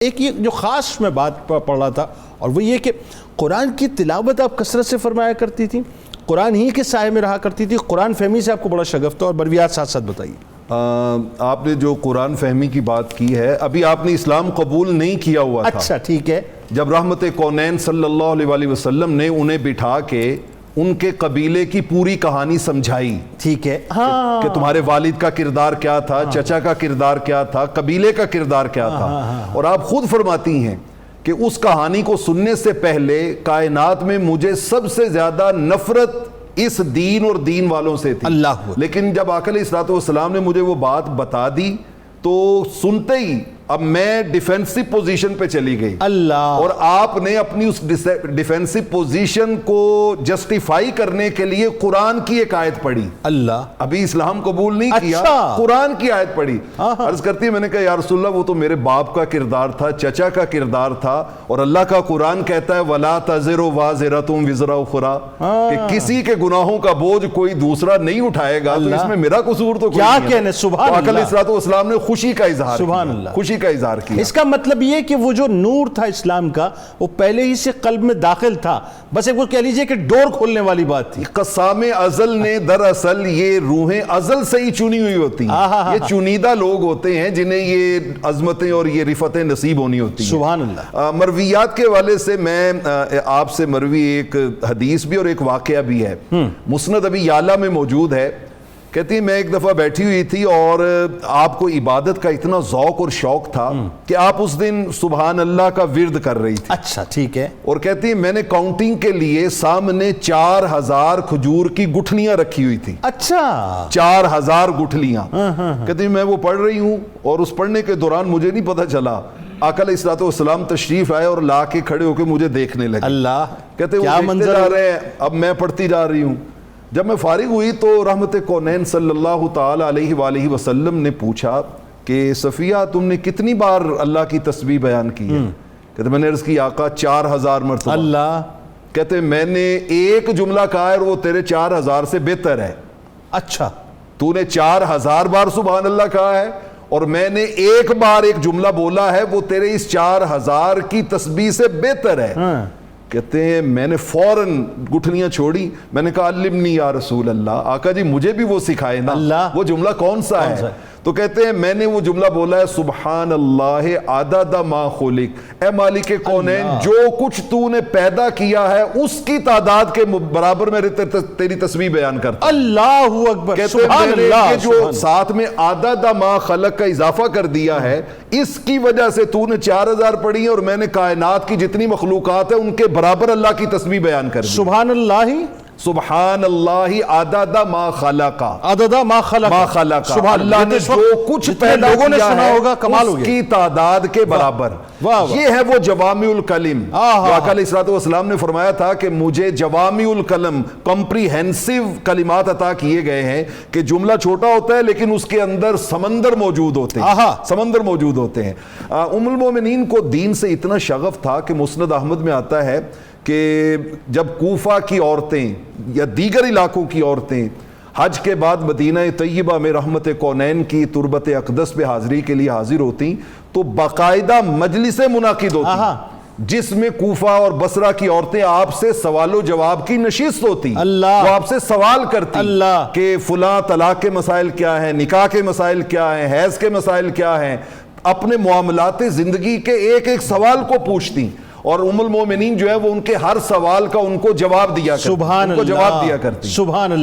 ایک یہ جو خاص میں بات پڑھ رہا تھا اور وہ یہ کہ قرآن کی تلاوت آپ کثرت سے فرمایا کرتی تھی، قرآن ہی کے سائے میں رہا کرتی تھی، قرآن فہمی سے آپ کو بڑا شغف تھا، اور مرویات ساتھ ساتھ بتائیے۔ آپ نے جو قرآن فہمی کی بات کی ہے، ابھی آپ نے اسلام قبول نہیں کیا ہوا تھا۔ اچھا ٹھیک ہے۔ جب رحمت کونین صلی اللہ علیہ وسلم نے انہیں بٹھا کے ان کے قبیلے کی پوری کہانی سمجھائی، ٹھیک ہے، ہاں، کہ تمہارے والد کا کردار کیا تھا، چچا کا کردار کیا تھا، قبیلے کا کردار کیا تھا، اور آپ خود فرماتی ہیں کہ اس کہانی کو سننے سے پہلے کائنات میں مجھے سب سے زیادہ نفرت اس دین اور دین والوں سے تھی، اللہ، لیکن جب آقا علیہ السلام نے مجھے وہ بات بتا دی تو سنتے ہی اب میں ڈیفینسو پوزیشن پہ چلی گئی، اللہ، اور آپ نے اپنی اس ڈیفینسو پوزیشن کو جسٹیفائی کرنے کے لیے قرآن کی ایک آیت پڑھی۔ اللہ، ابھی اسلام قبول نہیں کیا، قرآن کی آیت پڑھی۔ عرض کرتی ہے، میں نے کہا یا رسول اللہ وہ تو میرے باپ کا کردار تھا، چچا کا کردار تھا، اور اللہ کا قرآن کہتا ہے وَلَا تَزِرُ وَازِرَةٌ وِزْرَ أُخْرَىٰ، کہ کسی کے گناہوں کا بوجھ کوئی دوسرا نہیں اٹھائے گا، تو اس میں میرا قصور تو کوئی نہیں ہے۔ کیا کہنے، سبحان اللہ۔ آقا علیہ السلام نے خوشی کا اظہار کیا، سبحان اللہ، خوشی کا اظہار کیا۔ اس کا مطلب یہ کہ وہ جو نور تھا اسلام کا وہ پہلے ہی سے قلب میں داخل تھا، بس ایک وہ کہہ لیجئے کہ ڈور کھولنے والی بات تھی۔ قسام ازل نے دراصل یہ روحیں ازل سے ہی چنی ہوئی ہوتی ہیں، یہ چنیدہ لوگ ہوتے ہیں جنہیں یہ عظمتیں اور یہ رفتیں نصیب ہونی ہوتی ہیں۔ سبحان اللہ۔ مرویات کے والے سے میں آپ سے مروی ایک حدیث بھی اور ایک واقعہ بھی ہے، مسند ابی یعلا میں موجود ہے۔ کہتی ہے میں ایک دفعہ بیٹھی ہوئی تھی اور آپ کو عبادت کا اتنا ذوق اور شوق تھا کہ آپ اس دن سبحان اللہ کا ورد کر رہی تھی۔ اچھا ٹھیک ہے۔ اور کہتی ہے میں نے کاؤنٹنگ کے لیے سامنے 4000 کھجور کی گٹھلیاں رکھی ہوئی تھی۔ اچھا، 4000 گٹھلیاں۔ کہتی ہے میں وہ پڑھ رہی ہوں اور اس پڑھنے کے دوران مجھے نہیں پتہ چلا، آقا علیہ السلام تشریف آئے اور لا کے کھڑے ہو کے مجھے دیکھنے لگے۔ اللہ، کہتے ہیں وہ دیکھتے جا رہے ہیں، اب میں پڑھتی جا رہی ہوں۔ جب میں فارغ ہوئی تو رحمت کونین صلی اللہ تعالی علیہ وآلہ وسلم نے پوچھا کہ صفیہ تم نے کتنی بار اللہ کی تسبیح بیان کی ہے؟ کہتے میں نے عرض کی آقا 4000 مرتبہ۔ اللہ، کہتے میں نے ایک جملہ کہا ہے اور وہ تیرے 4000 سے بہتر ہے۔ اچھا، تو نے 4000 بار سبحان اللہ کہا ہے اور میں نے ایک بار ایک جملہ بولا ہے، وہ تیرے اس 4000 کی تسبیح سے بہتر ہے۔ کہتے ہیں میں نے فوراً گٹھلیاں چھوڑی، میں نے کہا علمنی یا رسول اللہ، آقا جی مجھے بھی وہ سکھائے نا، وہ جملہ کون سا ہے؟ تو کہتے ہیں میں نے وہ جملہ بولا ہے سبحان اللہ عدد ما خلق، اے مالک کونین جو کچھ تو نے پیدا کیا ہے اس کی تعداد کے برابر میں تیری تسبیح بیان کرتا ہوں۔ اللہ اکبر، کہتے ہیں میں نے یہ جو ساتھ میں عدد ما خلق کا اضافہ کر دیا ہے، اس کی وجہ سے تو نے 4000 پڑھی اور میں نے کائنات کی جتنی مخلوقات ہیں ان کے برابر اللہ کی تسبیح بیان کر دی۔ سبحان اللہ، سبحان اللہ عدد ما خلق، عدد ما خلق، اللہ نے جو کچھ پیدا کیا ہے اس کی تعداد کے برابر۔ یہ ہے وہ جوامع الکلم جو آقا علیہ السلام نے فرمایا تھا کہ مجھے جوامع الکلم، کمپریہنسو کلمات عطا کیے گئے ہیں کہ جملہ چھوٹا ہوتا ہے لیکن اس کے اندر سمندر موجود ہوتے ہیں، سمندر موجود ہوتے ہیں۔ ام المومنین کو دین سے اتنا شغف تھا کہ مسند احمد میں آتا ہے کہ جب کوفہ کی عورتیں یا دیگر علاقوں کی عورتیں حج کے بعد مدینہ طیبہ میں رحمت کونین کی تربت اقدس پہ حاضری کے لیے حاضر ہوتی تو باقاعدہ مجلسیں منعقد ہوتی جس میں کوفہ اور بصرہ کی عورتیں آپ سے سوال و جواب کی نشست ہوتی، وہ آپ سے سوال کرتی کہ فلاں طلاق کے مسائل کیا ہیں، نکاح کے مسائل کیا ہیں، حیض کے مسائل کیا ہیں، اپنے معاملات زندگی کے ایک ایک سوال کو پوچھتی، اور ام المومنین جو ہے وہ ان کے ہر سوال کا ان کو جواب دیا کرتی، سبحان اللہ،